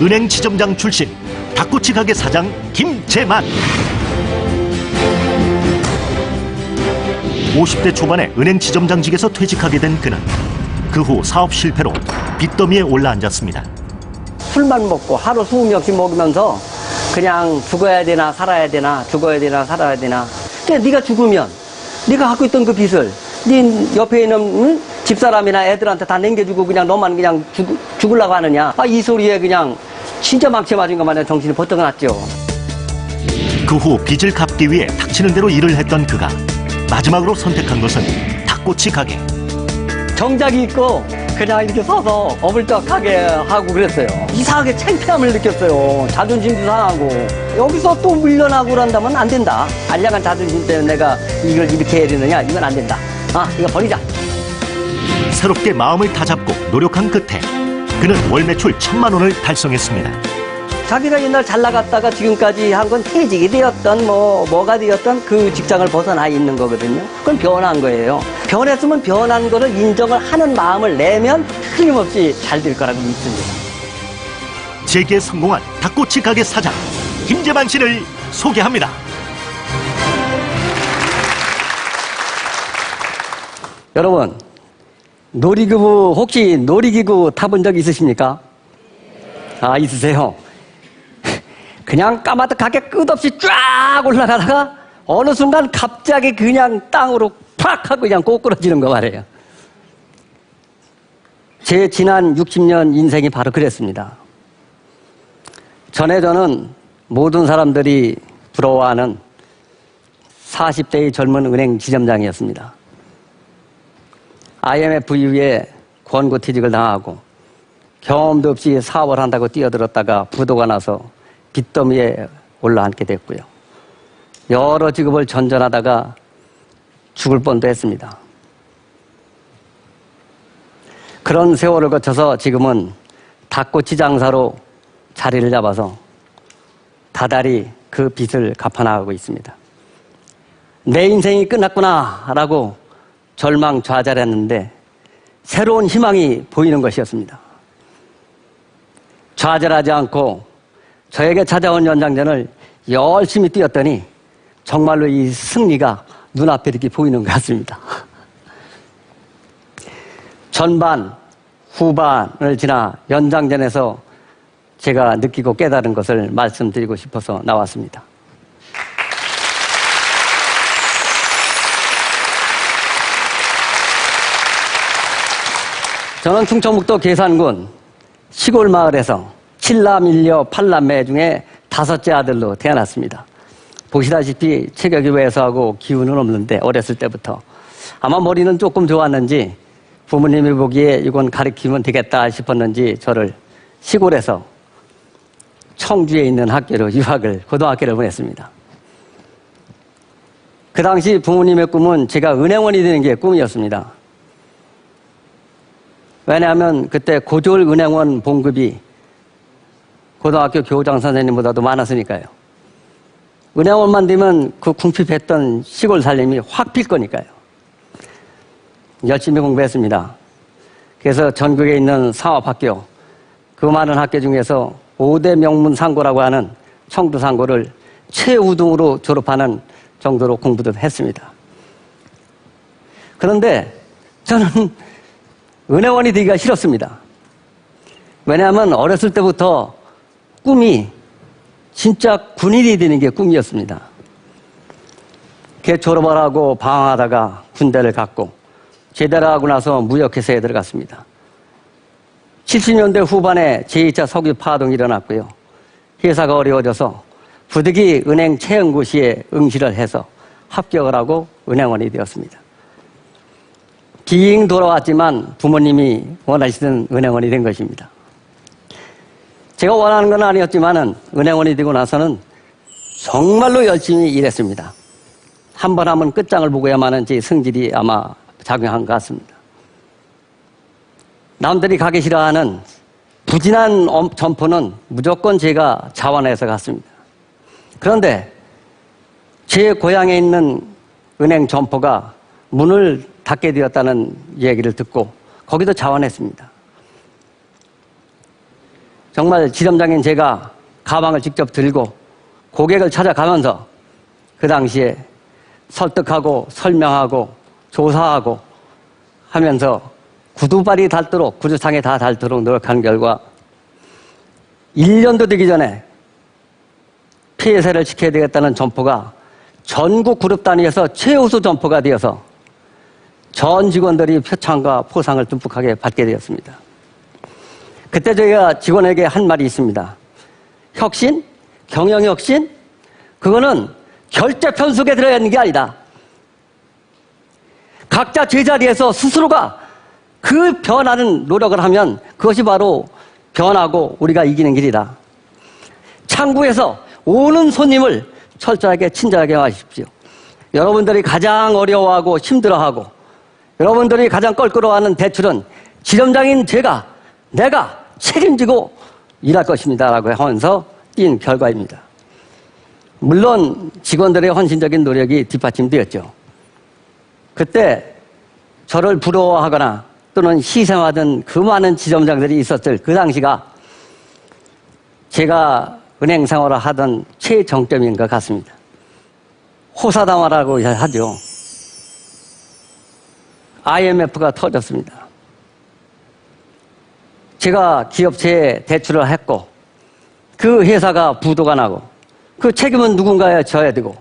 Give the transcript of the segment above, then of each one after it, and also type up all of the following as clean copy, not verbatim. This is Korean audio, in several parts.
은행 지점장 출신 닭꼬치 가게 사장 김재만. 50대 초반에 은행 지점장직에서 퇴직하게 된 그는 그 후 사업 실패로 빚더미에 올라앉았습니다. 술만 먹고 하루 20명씩 먹으면서 그냥 죽어야 되나 살아야 되나 죽어야 되나 살아야 되나. 그러니까 네가 죽으면 네가 갖고 있던 그 빚을 네 옆에 있는 집사람이나 애들한테 다 남겨주고 그냥 너만 그냥 죽으려고 하느냐. 이 소리에 그냥 진짜 망치 맞은 것만에 정신이 번뜩 났죠. 그 후 빚을 갚기 위해 닥치는 대로 일을 했던 그가 마지막으로 선택한 것은 닭꼬치 가게. 정작이 있고 그냥 이렇게 서서 어불떡하게 하고 그랬어요. 이상하게 창피함을 느꼈어요. 자존심도 상하고. 여기서 또 밀려나고 그런다면 안 된다. 알량한 자존심 때문에 내가 이걸 이렇게 해야 되느냐. 이건 안 된다. 이거 버리자. 새롭게 마음을 다잡고 노력한 끝에 그는 월 매출 1,000만 원을 달성했습니다. 자기가 옛날 잘 나갔다가 지금까지 한 건 퇴직이 되었던 뭐가 되었던 그 직장을 벗어나 있는 거거든요. 그건 변한 거예요. 변했으면 변한 거를 인정을 하는 마음을 내면 틀림없이 잘 될 거라고 믿습니다. 재기에 성공한 닭꼬치 가게 사장 김재만 씨를 소개합니다. 여러분, 놀이기구 혹시 놀이기구 타본 적 있으십니까? 있으세요? 그냥 까마득하게 끝없이 쫙 올라가다가 어느 순간 갑자기 그냥 땅으로 팍 하고 그냥 꼬꾸라지는 거 말이에요. 제 지난 60년 인생이 바로 그랬습니다. 전에 저는 모든 사람들이 부러워하는 40대의 젊은 은행 지점장이었습니다. IMF 이후에 권고퇴직을 당하고 경험도 없이 사업을 한다고 뛰어들었다가 부도가 나서 빚더미에 올라앉게 됐고요. 여러 직업을 전전하다가 죽을 뻔도 했습니다. 그런 세월을 거쳐서 지금은 닭꼬치 장사로 자리를 잡아서 다달이 그 빚을 갚아나가고 있습니다. 내 인생이 끝났구나라고 절망좌절했는데 새로운 희망이 보이는 것이었습니다. 좌절하지 않고 저에게 찾아온 연장전을 열심히 뛰었더니 정말로 이 승리가 눈앞에 이렇게 보이는 것 같습니다. 전반, 후반을 지나 연장전에서 제가 느끼고 깨달은 것을 말씀드리고 싶어서 나왔습니다. 저는 충청북도 계산군 시골 마을에서 7남 1녀 8남매 중에 5째 아들로 태어났습니다. 보시다시피 체격이 왜소하고 기운은 없는데 어렸을 때부터 아마 머리는 조금 좋았는지 부모님이 보기에 이건 가르치면 되겠다 싶었는지 저를 시골에서 청주에 있는 학교로 고등학교를 보냈습니다. 그 당시 부모님의 꿈은 제가 은행원이 되는 게 꿈이었습니다. 왜냐하면 그때 고졸 은행원 봉급이 고등학교 교장 선생님보다도 많았으니까요. 은행원만 되면 그 궁핍했던 시골 살림이 확 필 거니까요. 열심히 공부했습니다. 그래서 전국에 있는 사업학교, 그 많은 학교 중에서 5대 명문 상고라고 하는 청두 상고를 최우등으로 졸업하는 정도로 공부도 했습니다. 그런데 저는 은행원이 되기가 싫었습니다. 왜냐하면 어렸을 때부터 꿈이 진짜 군인이 되는 게 꿈이었습니다. 졸업을 하고 방황하다가 군대를 갔고 제대를 하고 나서 무역회사에 들어갔습니다. 70년대 후반에 제2차 석유 파동이 일어났고요. 회사가 어려워져서 부득이 은행 채용고시에 응시를 해서 합격을 하고 은행원이 되었습니다. 빙 돌아왔지만 부모님이 원하시던 은행원이 된 것입니다. 제가 원하는 건 아니었지만은 은행원이 되고 나서는 정말로 열심히 일했습니다. 한 번 하면 끝장을 보고야만은 제 성질이 아마 작용한 것 같습니다. 남들이 가기 싫어하는 부진한 점포는 무조건 제가 자원해서 갔습니다. 그런데 제 고향에 있는 은행 점포가 문을 닫게 되었다는 얘기를 듣고 거기도 자원했습니다. 정말 지점장인 제가 가방을 직접 들고 고객을 찾아가면서 그 당시에 설득하고 설명하고 조사하고 하면서 구두발이 닳도록, 구두상에 다 닳도록 노력한 결과 1년도 되기 전에 폐쇄를 지켜야 되겠다는 점포가 전국 그룹 단위에서 최우수 점포가 되어서 전 직원들이 표창과 포상을 듬뿍하게 받게 되었습니다. 그때 저희가 직원에게 한 말이 있습니다. 혁신? 경영혁신? 그거는 결제 편속에 들어있는 게 아니다. 각자 제자리에서 스스로가 그 변하는 노력을 하면 그것이 바로 변하고 우리가 이기는 길이다. 창구에서 오는 손님을 철저하게 친절하게 하십시오. 여러분들이 가장 어려워하고 힘들어하고 여러분들이 가장 껄끄러워하는 대출은 지점장인 내가 책임지고 일할 것입니다. 라고 하면서 띈 결과입니다. 물론 직원들의 헌신적인 노력이 뒷받침되었죠. 그때 저를 부러워하거나 또는 희생하던 그 많은 지점장들이 있었을 그 당시가 제가 은행 생활을 하던 최정점인 것 같습니다. 호사다마라고 하죠. IMF가 터졌습니다. 제가 기업체에 대출을 했고 그 회사가 부도가 나고 그 책임은 누군가에 져야 되고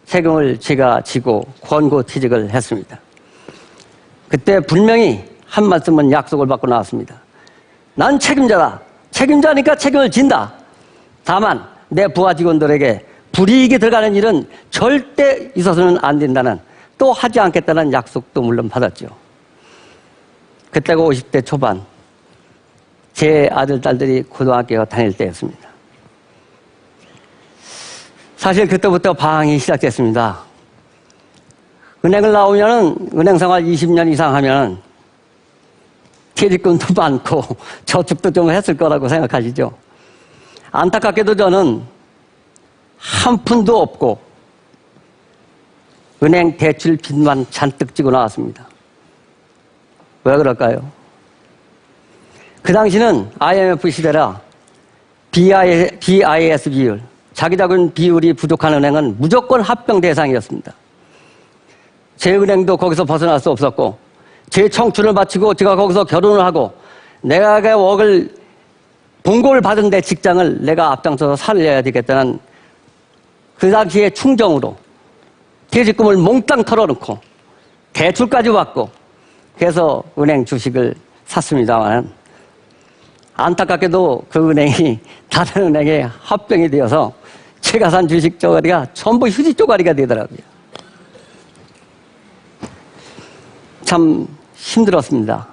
책임을 제가 지고 권고퇴직을 했습니다. 그때 분명히 한 말씀은 약속을 받고 나왔습니다. 난 책임자다. 책임자니까 책임을 진다. 다만 내 부하 직원들에게 불이익이 들어가는 일은 절대 있어서는 안 된다는, 또 하지 않겠다는 약속도 물론 받았죠. 그때가 50대 초반, 제 아들, 딸들이 고등학교 다닐 때였습니다. 사실 그때부터 방황이 시작됐습니다. 은행을 나오면은, 은행 생활 20년 이상 하면은 퇴직금도 많고 저축도 좀 했을 거라고 생각하시죠. 안타깝게도 저는 한 푼도 없고 은행 대출 빚만 잔뜩 지고 나왔습니다. 왜 그럴까요? 그 당시는 IMF 시대라 BIS 비율, 자기자본 비율이 부족한 은행은 무조건 합병 대상이었습니다. 제 은행도 거기서 벗어날 수 없었고, 제 청춘을 바치고 제가 거기서 결혼을 하고 내가 봉고를 받은 데 직장을 내가 앞장서서 살려야 되겠다는 그 당시의 충정으로 퇴직금을 몽땅 털어놓고 대출까지 받고 그래서 은행 주식을 샀습니다만, 안타깝게도 그 은행이 다른 은행에 합병이 되어서 제가 산 주식 쪼가리가 전부 휴지 쪼가리가 되더라고요. 참 힘들었습니다.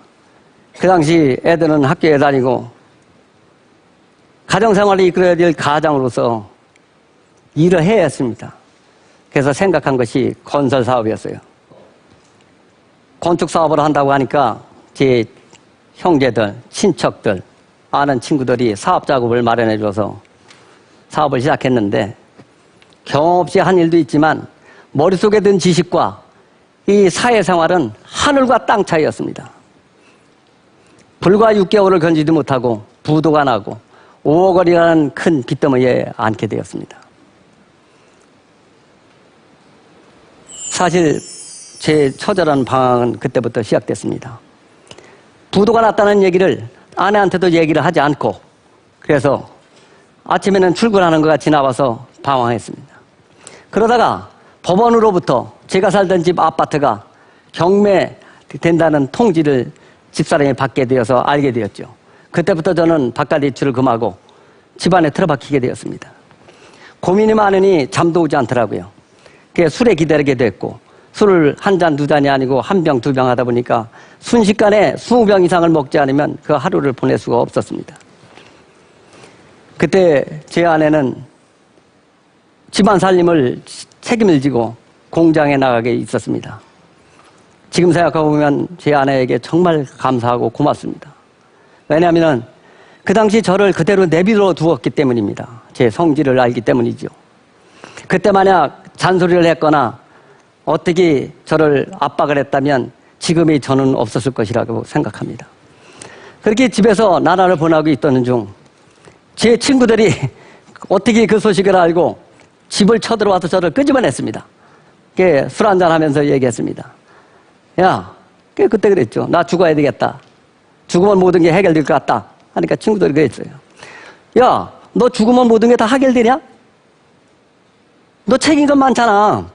그 당시 애들은 학교에 다니고 가정생활을 이끌어야 될 가장으로서 일을 해야 했습니다. 그래서 생각한 것이 건설 사업이었어요. 건축 사업을 한다고 하니까 제 형제들, 친척들, 아는 친구들이 사업 작업을 마련해줘서 사업을 시작했는데, 경험 없이 한 일도 있지만 머릿속에 든 지식과 이 사회생활은 하늘과 땅 차이였습니다. 불과 6개월을 견디지 못하고 부도가 나고 5억 원이라는 큰 빚더미에 앉게 되었습니다. 사실 제 처절한 방황은 그때부터 시작됐습니다. 부도가 났다는 얘기를 아내한테도 얘기를 하지 않고, 그래서 아침에는 출근하는 것 같이 나와서 방황했습니다. 그러다가 법원으로부터 제가 살던 집 아파트가 경매된다는 통지를 집사람이 받게 되어서 알게 되었죠. 그때부터 저는 바깥 외출을 금하고 집안에 틀어박히게 되었습니다. 고민이 많으니 잠도 오지 않더라고요. 그래서 술에 기다리게 됐고, 술을 한 잔, 두 잔이 아니고 한 병, 두 병 하다 보니까 순식간에 20병 이상을 먹지 않으면 그 하루를 보낼 수가 없었습니다. 그때 제 아내는 집안 살림을 책임을 지고 공장에 나가게 있었습니다. 지금 생각해보면 제 아내에게 정말 감사하고 고맙습니다. 왜냐하면 그 당시 저를 그대로 내비둬 두었기 때문입니다. 제 성질을 알기 때문이죠. 그때 만약 잔소리를 했거나 어떻게 저를 압박을 했다면 지금의 저는 없었을 것이라고 생각합니다. 그렇게 집에서 나날을 보내고 있던 중 제 친구들이 어떻게 그 소식을 알고 집을 쳐들어와서 저를 끄집어냈습니다. 술 한잔 하면서 얘기했습니다. 야, 그때 그랬죠. 나 죽어야 되겠다. 죽으면 모든 게 해결될 것 같다. 하니까 친구들이 그랬어요. 야, 너 죽으면 모든 게 다 해결되냐? 너 책임감 많잖아.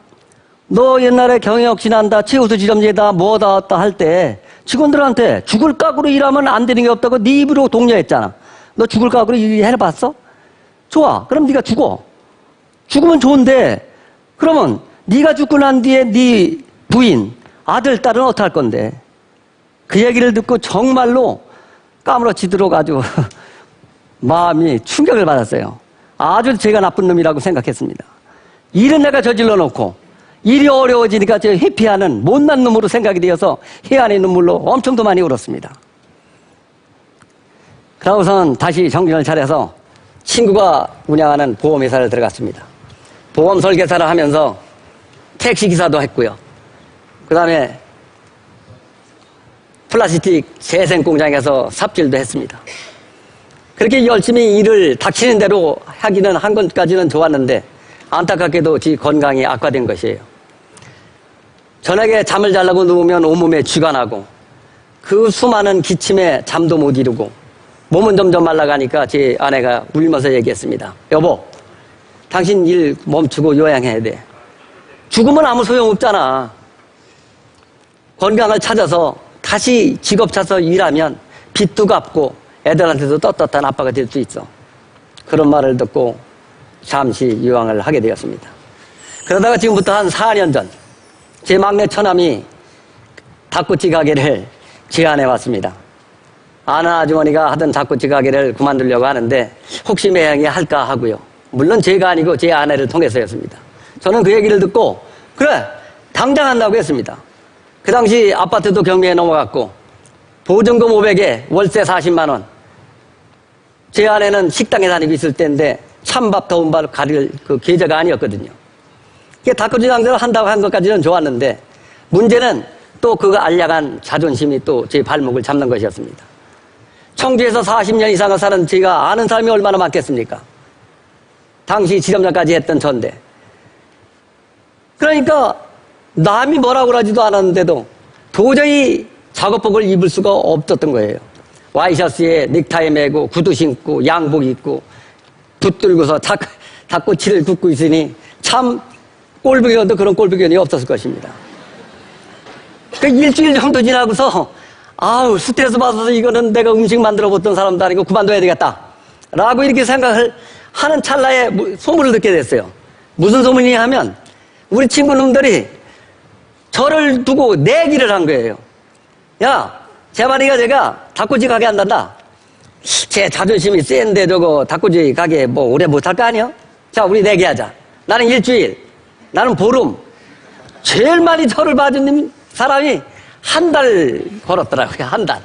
너 옛날에 경영 지난다, 최우수 지점제다, 뭐다 할 때 직원들한테 죽을 각오로 일하면 안 되는 게 없다고 네 입으로 독려했잖아. 너 죽을 각오로 일해봤어? 좋아. 그럼 네가 죽어. 죽으면 좋은데 그러면 네가 죽고 난 뒤에 네 부인, 아들, 딸은 어떡할 건데? 그 얘기를 듣고 정말로 까무러치도록 아주 마음이 충격을 받았어요. 아주 제가 나쁜 놈이라고 생각했습니다. 일은 내가 저질러 놓고 일이 어려워지니까 저 회피하는 못난 놈으로 생각이 되어서 해안의 눈물로 엄청 더 많이 울었습니다. 그러고선 다시 정신을 차려서 친구가 운영하는 보험회사를 들어갔습니다. 보험 설계사를 하면서 택시기사도 했고요. 그 다음에 플라스틱 재생 공장에서 삽질도 했습니다. 그렇게 열심히 일을 닥치는 대로 하기는 한 것까지는 좋았는데 안타깝게도 제 건강이 악화된 것이에요. 저녁에 잠을 자려고 누우면 온몸에 쥐가 나고 그 수많은 기침에 잠도 못 이루고 몸은 점점 말라가니까 제 아내가 울면서 얘기했습니다. 여보, 당신 일 멈추고 요양해야 돼. 죽으면 아무 소용없잖아. 건강을 찾아서 다시 직업 찾아서 일하면 빚도 갚고 애들한테도 떳떳한 아빠가 될 수 있어. 그런 말을 듣고 잠시 요양을 하게 되었습니다. 그러다가 지금부터 한 4년 전 제 막내 처남이 닭꼬치 가게를 제안해 왔습니다. 아는 아주머니가 하던 닭꼬치 가게를 그만두려고 하는데 혹시 매형이 할까 하고요. 물론 제가 아니고 제 아내를 통해서였습니다. 저는 그 얘기를 듣고 그래 당장 한다고 했습니다. 그 당시 아파트도 경매에 넘어갔고 보증금 500에 월세 40만 원. 제 아내는 식당에 다니고 있을 때인데 찬밥 더운 밥 가릴 그 계좌가 아니었거든요. 닭꼬치 장사를 한다고 한 것까지는 좋았는데 문제는 또 그거 알량한 자존심이 또 제 발목을 잡는 것이었습니다. 청주에서 40년 이상을 사는 제가 아는 사람이 얼마나 많겠습니까? 당시 지점장까지 했던 전데. 그러니까 남이 뭐라고 그러지도 않았는데도 도저히 작업복을 입을 수가 없었던 거예요. 와이셔츠에 넥타이 매고 구두 신고 양복 입고 붙들고서 닭꼬치를 굽고 있으니 참 꼴보기에도 그런 꼴보기이 없었을 것입니다. 그 일주일 정도 지나고서 아우 스트레스 받아서 이거는 내가 음식 만들어 봤던 사람도 아니고 그만둬야 되겠다 라고 이렇게 생각을 하는 찰나에 소문을 듣게 됐어요. 무슨 소문이냐 하면 우리 친구놈들이 저를 두고 내기를 한 거예요. 야, 재만이가 제가 닭꼬치 가게 한단다. 제 자존심이 센데 저거 닭꼬치 가게 뭐 오래 못할 거 아니야? 자, 우리 내기하자. 나는 일주일, 나는 보름. 제일 많이 저를 봐준 사람이 한 달 걸었더라고요. 한 달.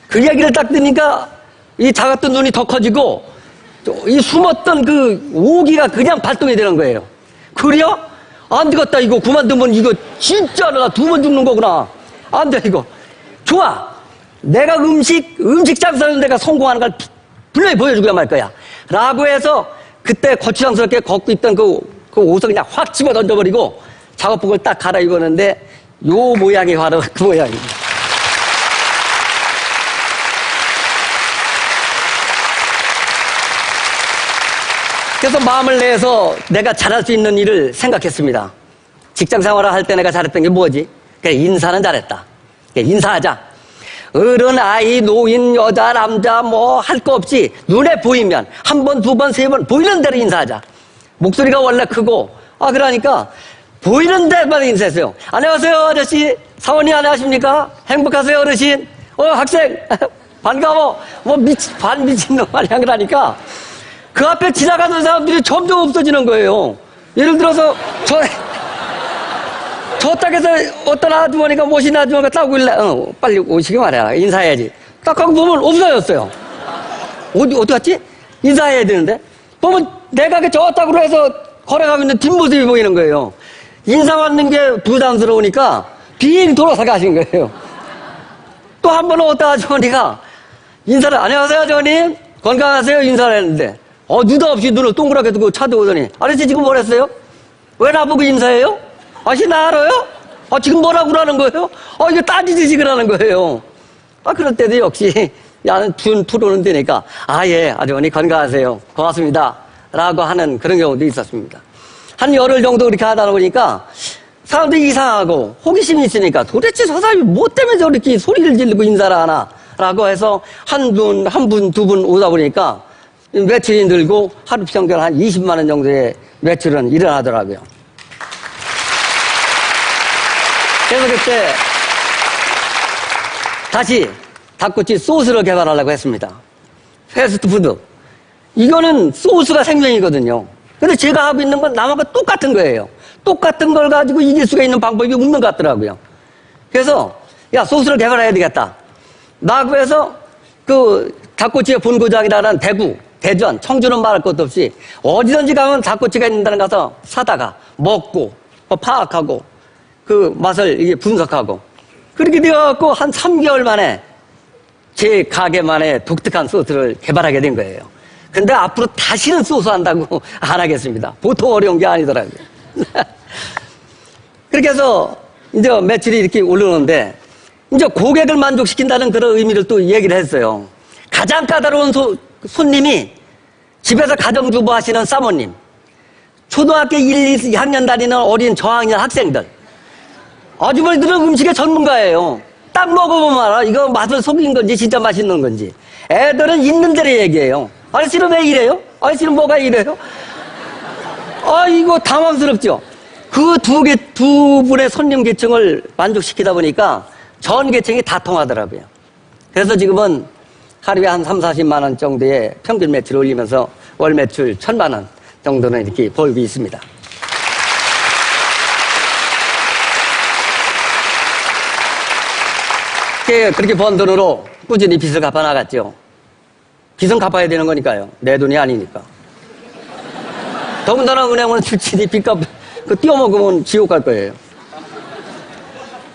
그 얘기를 딱 듣니까 이 작았던 눈이 더 커지고 이 숨었던 그 오기가 그냥 발동이 되는 거예요. 그래요? 안 되겠다. 이거 그만두면 이거 진짜 내가 2번 죽는 거구나. 안 돼 이거. 좋아. 내가 음식 장사는 내가 성공하는 걸 분명히 보여주고 말 거야. 라고 해서 그때 거추장스럽게 걷고 있던 그 옷을 그냥 확 집어 던져버리고 작업복을 딱 갈아입었는데 요 모양이 바로 그 모양입니다. 그래서 마음을 내서 내가 잘할 수 있는 일을 생각했습니다. 직장 생활을 할 때 내가 잘했던 게 뭐지? 그래, 인사는 잘했다. 그래, 인사하자. 어른, 아이, 노인, 여자, 남자 뭐 할 거 없이 눈에 보이면 한 번, 2번, 3번 보이는 대로 인사하자. 목소리가 원래 크고 그러니까 보이는 데만 인사했어요. 안녕하세요 아저씨. 사원님 안녕하십니까? 행복하세요 어르신? 학생 반가워. 뭐 반 미친놈 말이야. 그러니까 그 앞에 지나가는 사람들이 점점 없어지는 거예요. 예를 들어서 저 땅에서 어떤 아주머니가 모신 아주머니가 따고 일래 빨리 오시기 말이야. 인사해야지. 딱 하고 보면 없어졌어요. 어디 갔지? 인사해야 되는데 보면 내가 저 땅으로 해서 걸어가고 있는 뒷모습이 보이는 거예요. 인사 받는 게 부담스러우니까 뒤에 돌아서 가신 거예요. 또 한 번은 어떤 아주머니가 인사를, 안녕하세요, 저님. 건강하세요? 인사를 했는데, 느닷없이 눈을 동그랗게 뜨고 쳐다보더니, 아저씨 지금 뭘 했어요? 왜 나보고 인사해요? 아저씨 나 알아요? 지금 뭐라고 그러는 거예요? 이거 따지듯이 그러는 거예요. 그럴 때도 역시, 나는 풀어는 되니까, 예, 아주머니 건강하세요. 고맙습니다. 라고 하는 그런 경우도 있었습니다. 한 열흘 정도 그렇게 하다 보니까, 사람들이 이상하고 호기심이 있으니까 도대체 저 사람이 뭐 때문에 저렇게 소리를 지르고 인사를 하나? 라고 해서 한 분, 두 분 오다 보니까 매출이 늘고 하루 평균 한 20만 원 정도의 매출은 일어나더라고요. 그래서 그때 다시 닭꼬치 소스를 개발하려고 했습니다. 패스트푸드. 이거는 소스가 생명이거든요. 근데 제가 하고 있는 건 남하고 똑같은 거예요. 똑같은 걸 가지고 이길 수가 있는 방법이 없는 것 같더라고요. 그래서 소스를 개발해야 되겠다. 라고 해서 닭꼬치의 본고장이라는 대구, 대전, 청주는 말할 것도 없이 어디든지 가면 닭꼬치가 있는 데는 가서 사다가 먹고 파악하고 그 맛을 이게 분석하고 그렇게 되어갖고 한 3개월 만에 제 가게만의 독특한 소스를 개발하게 된 거예요. 근데 앞으로 다시는 소스 한다고 안 하겠습니다. 보통 어려운 게 아니더라고요. 그렇게 해서 이제 매출이 이렇게 오르는데 이제 고객을 만족시킨다는 그런 의미를 또 얘기를 했어요. 가장 까다로운 손님이 집에서 가정주부 하시는 사모님, 초등학교 1, 2학년 다니는 어린 저학년 학생들, 아주머니들은 음식의 전문가예요. 딱 먹어보면 알아. 이거 맛을 속인 건지 진짜 맛있는 건지. 애들은 있는 대로 얘기해요. 아저씨는 왜 이래요? 아저씨는 뭐가 이래요? 이거 당황스럽죠? 그 두 분의 손님 계층을 만족시키다 보니까 전 계층이 다 통하더라고요. 그래서 지금은 하루에 한 3, 40만 원 정도의 평균 매출을 올리면서 월 매출 1,000만 원 정도는 이렇게 벌고 있습니다. 그렇게 번 돈으로 꾸준히 빚을 갚아 나갔죠. 빚은 갚아야 되는 거니까요. 내 돈이 아니니까. 더군다나 은행은 출신이 빚값 띄워먹으면 지옥 갈 거예요.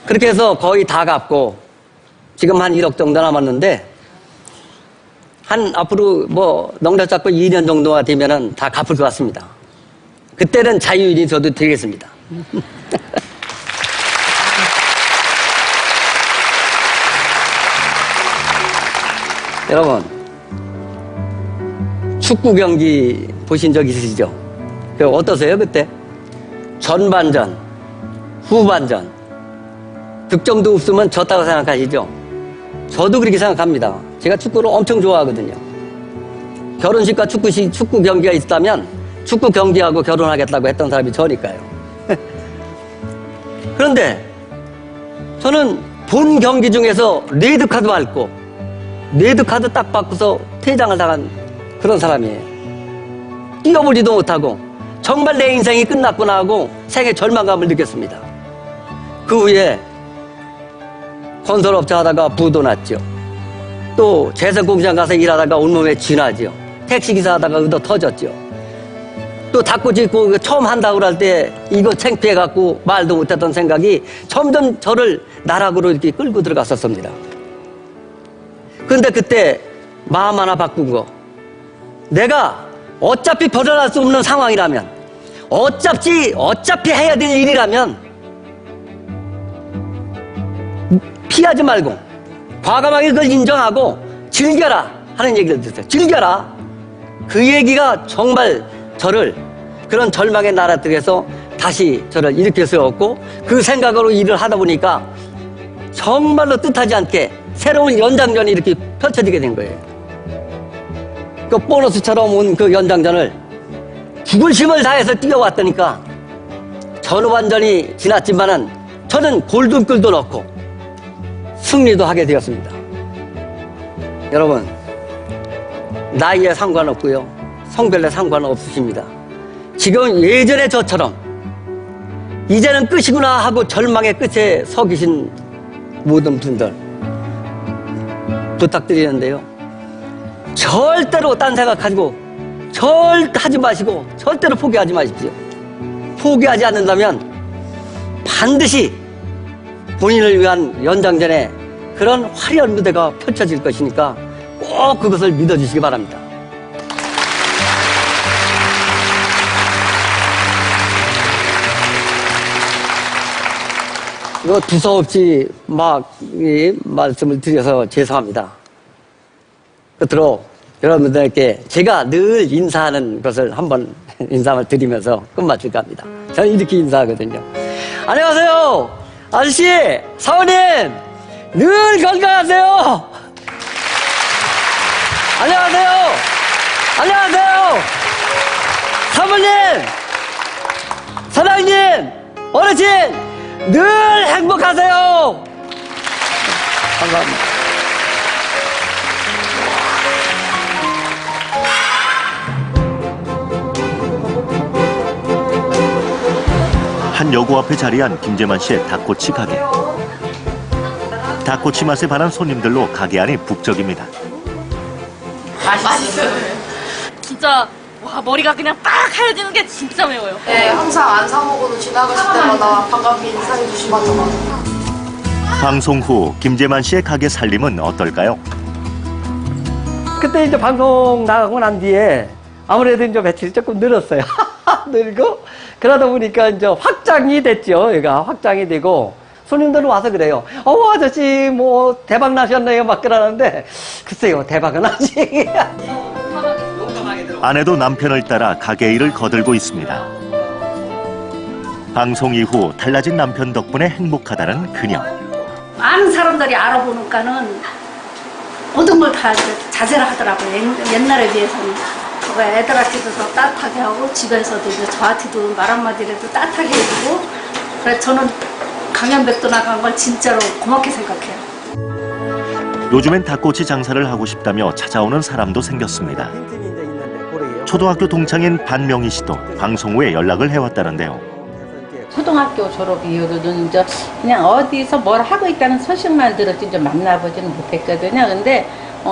그렇게 해서 거의 다 갚고 지금 한 1억 정도 남았는데 앞으로 넉넉 잡고 2년 정도가 되면은 다 갚을 것 같습니다. 그때는 자유인이 저도 되겠습니다. 여러분, 축구 경기 보신 적 있으시죠? 어떠세요, 그때? 전반전, 후반전, 득점도 없으면 졌다고 생각하시죠? 저도 그렇게 생각합니다. 제가 축구를 엄청 좋아하거든요. 결혼식과 축구 경기가 있다면 축구 경기하고 결혼하겠다고 했던 사람이 저니까요. 그런데 저는 본 경기 중에서 레드카드 밟고 레드카드 딱 받고서 퇴장을 당한 그런 사람이에요. 뛰어보지도 못하고 정말 내 인생이 끝났구나 하고 생애 절망감을 느꼈습니다. 그 후에 건설업체 하다가 부도 났죠. 또 재생공장 가서 일하다가 온몸에 쥐나죠. 택시기사 하다가 의도 터졌죠. 또 닭꼬치 처음 한다고 할 때 이거 창피해갖고 말도 못했던 생각이 점점 저를 나락으로 이렇게 끌고 들어갔었습니다. 그런데 그때 마음 하나 바꾼 거, 내가 어차피 벗어날 수 없는 상황이라면, 어차피 해야 될 일이라면 피하지 말고 과감하게 그걸 인정하고 즐겨라 하는 얘기를 들었어요. 즐겨라. 그 얘기가 정말 저를 그런 절망의 나라들에서 다시 저를 일으켜 세웠고, 그 생각으로 일을 하다 보니까 정말로 뜻하지 않게 새로운 연장전이 이렇게 펼쳐지게 된 거예요. 그 보너스처럼 온 그 연장전을 죽을 힘을 다해서 뛰어왔다니까 전후반전이 지났지만은 저는 골든골도 넣고 승리도 하게 되었습니다. 여러분, 나이에 상관없고요, 성별에 상관없으십니다. 지금 예전에 저처럼 이제는 끝이구나 하고 절망의 끝에 서 계신 모든 분들 부탁드리는데요, 절대로 딴 생각하고 하지 마시고 절대로 포기하지 마십시오. 포기하지 않는다면 반드시 본인을 위한 연장전에 그런 화려한 무대가 펼쳐질 것이니까 꼭 그것을 믿어주시기 바랍니다. 이거 두서없이 막 말씀을 드려서 죄송합니다. 끝으로 여러분들께 제가 늘 인사하는 것을 한번 인사를 드리면서 끝마칠까 합니다. 저는 이렇게 인사하거든요. 안녕하세요. 아저씨, 사모님, 늘 건강하세요. 안녕하세요. 안녕하세요. 사모님, 사장님, 어르신, 늘 행복하세요. 감사합니다. 한 여고 앞에 자리한 김재만 씨의 닭꼬치 가게. 닭꼬치 맛에 반한 손님들로 가게 안이 북적입니다. 맛있어요. 진짜 와 머리가 그냥 딱 하얘지는 게 진짜 매워요. 네, 항상 안 사 먹어도 지나가실 때마다 반갑게 인사해 주시고 방송 후 김재만 씨의 가게 살림은 어떨까요? 그때 이제 방송 나가고 난 뒤에 아무래도 이제 매출이 조금 늘었어요. 늘고 그러다 보니까 이제 확장이 됐죠. 얘가 확장이 되고 손님들은 와서 그래요. 아저씨 뭐 대박 나셨네요. 막 그러는데 글쎄요 대박은 아직. 아내도 남편을 따라 가게 일을 거들고 있습니다. 방송 이후 달라진 남편 덕분에 행복하다는 그녀. 많은 사람들이 알아보니까는 모든 걸 다 자제를 하더라고요. 옛날에 비해서는. 애들한테도 더 따뜻하게 하고 집에서도 이제 저한테도 말 한마디라도 따뜻하게 해주고 그래서 저는 강연백도 나간 걸 진짜로 고맙게 생각해요. 요즘엔 닭꼬치 장사를 하고 싶다며 찾아오는 사람도 생겼습니다. 초등학교 동창인 반명희 씨도 방송 후에 연락을 해왔다는데요. 초등학교 졸업 이후로는 이제 그냥 어디서 뭘 하고 있다는 소식만 들었지 이제 만나보지는 못했거든요. 근데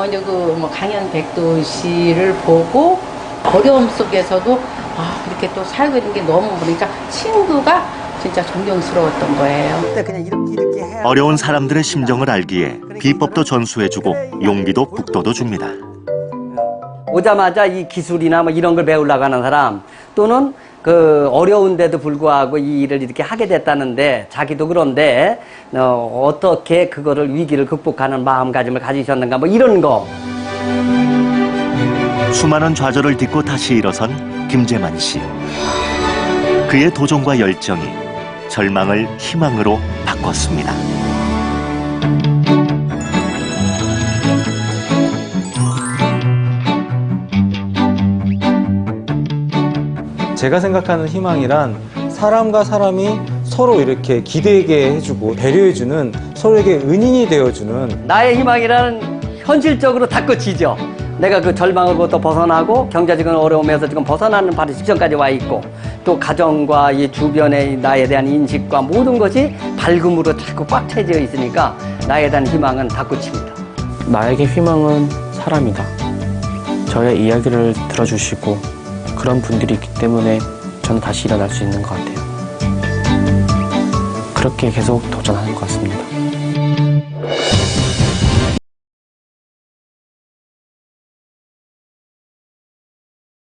이제 뭐 강연 백도시를 보고 어려움 속에서도 이렇게 또 살고 있는 게 너무 보니까 친구가 진짜 존경스러웠던 거예요. 어려운 사람들의 심정을 알기에 비법도 전수해주고 용기도 북돋워 줍니다. 오자마자 이 기술이나 뭐 이런 걸 배우려고 하는 사람 또는 그 어려운데도 불구하고 이 일을 이렇게 하게 됐다는데 자기도 그런데 어떻게 그거를 위기를 극복하는 마음가짐을 가지셨는가 뭐 이런 거. 수많은 좌절을 딛고 다시 일어선 김재만 씨. 그의 도전과 열정이 절망을 희망으로 바꿨습니다. 제가 생각하는 희망이란 사람과 사람이 서로 이렇게 기대게 해주고 배려해주는 서로에게 은인이 되어주는 나의 희망이라는 현실적으로 닭꼬치죠. 내가 그 절망으로부터 벗어나고 경제적인 어려움에서 지금 벗어나는 바로 직전까지 와 있고 또 가정과 이 주변의 나에 대한 인식과 모든 것이 밝음으로 자꾸 꽉 채져 있으니까 나에 대한 희망은 닭꼬치입니다. 나에게 희망은 사람이다. 저의 이야기를 들어주시고 그런 분들이 있기 때문에 저는 다시 일어날 수 있는 것 같아요. 그렇게 계속 도전하는 것 같습니다.